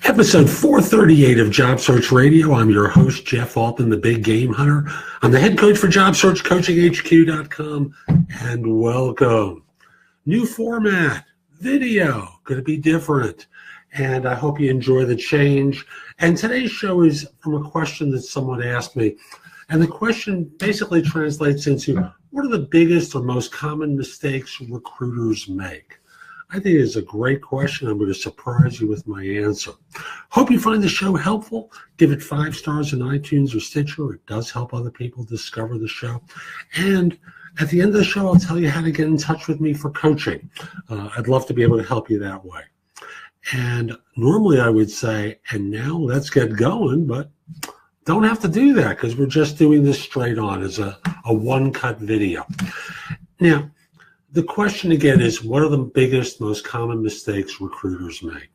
Episode 438 of Job Search Radio. I'm your host, Jeff Altman, the Big Game Hunter. I'm the head coach for JobSearchCoachingHQ.com, and welcome. New format, video, going to be different, and I hope you enjoy the change. And today's show is from a question that someone asked me, and the question basically translates into, what are the biggest or most common mistakes recruiters make? I think it's a great question. I'm going to surprise you with my answer. Hope you find the show helpful. Give it 5 stars in iTunes or Stitcher. It does help other people discover the show. And at the end of the show, I'll tell you how to get in touch with me for coaching. I'd love to be able to help you that way. And normally I would say, and now let's get going, but don't have to do that because we're just doing this straight on as a one-cut video. Now, the question again is, what are the biggest, most common mistakes recruiters make?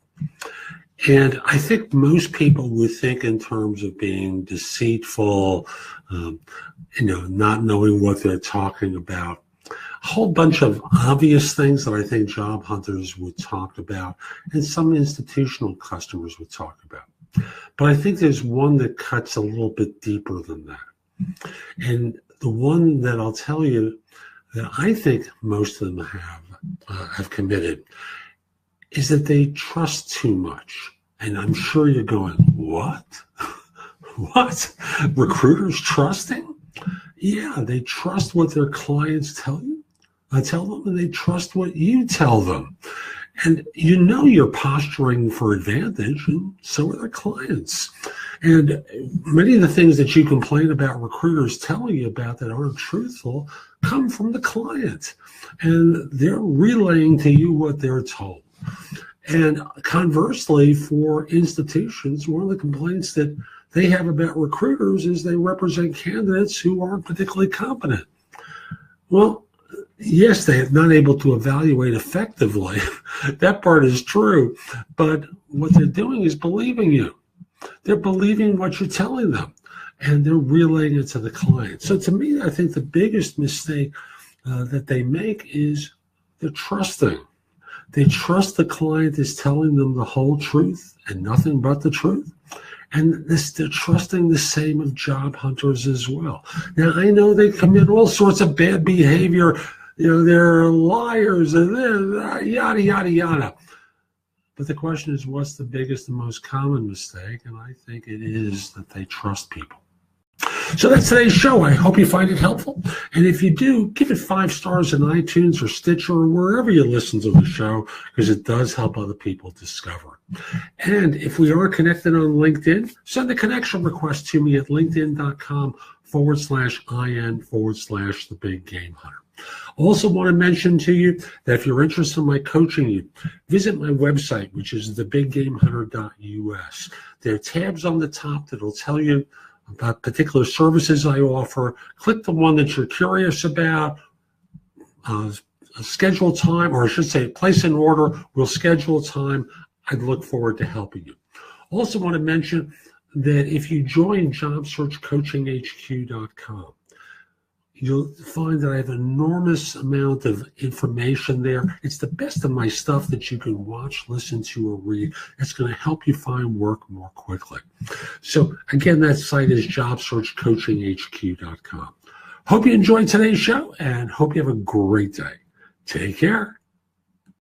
And I think most people would think in terms of being deceitful, not knowing what they're talking about. A whole bunch of obvious things that I think job hunters would talk about and some institutional customers would talk about. But I think there's one that cuts a little bit deeper than that. And the one that I'll tell you that I think most of them have committed is that they trust too much. And I'm sure you're going, what? What? Recruiters trusting? Yeah, they trust what their clients tell them, and they trust what you tell them. And you know you're posturing for advantage, and so are their clients. And many of the things that you complain about recruiters telling you about that aren't truthful come from the client. And they're relaying to you what they're told. And conversely, for institutions, one of the complaints that they have about recruiters is they represent candidates who aren't particularly competent. Well, yes, they are not able to evaluate effectively. That part is true. But what they're doing is believing you. They're believing what you're telling them, and they're relaying it to the client. So to me, I think the biggest mistake that they make is they're trusting. They trust the client is telling them the whole truth and nothing but the truth. And they're trusting the same of job hunters as well. Now, I know they commit all sorts of bad behavior. They're liars and yada, yada, yada. But the question is, what's the biggest and most common mistake? And I think it is that they trust people. So that's today's show. I hope you find it helpful. And if you do, give it 5 stars in iTunes or Stitcher or wherever you listen to the show, because it does help other people discover it. And if we are connected on LinkedIn, send a connection request to me at linkedin.com/IN/the Big Game Hunter. Also want to mention to you that if you're interested in my coaching, visit my website, which is thebiggamehunter.us. There are tabs on the top that will tell you about particular services I offer. Click the one that you're curious about, schedule time, or I should say place an order. We'll schedule time. I'd look forward to helping you. Also want to mention that if you join JobSearchCoachingHQ.com, you'll find that I have an enormous amount of information there. It's the best of my stuff that you can watch, listen to, or read. It's going to help you find work more quickly. So again, that site is JobSearchCoachingHQ.com. Hope you enjoyed today's show and hope you have a great day. Take care.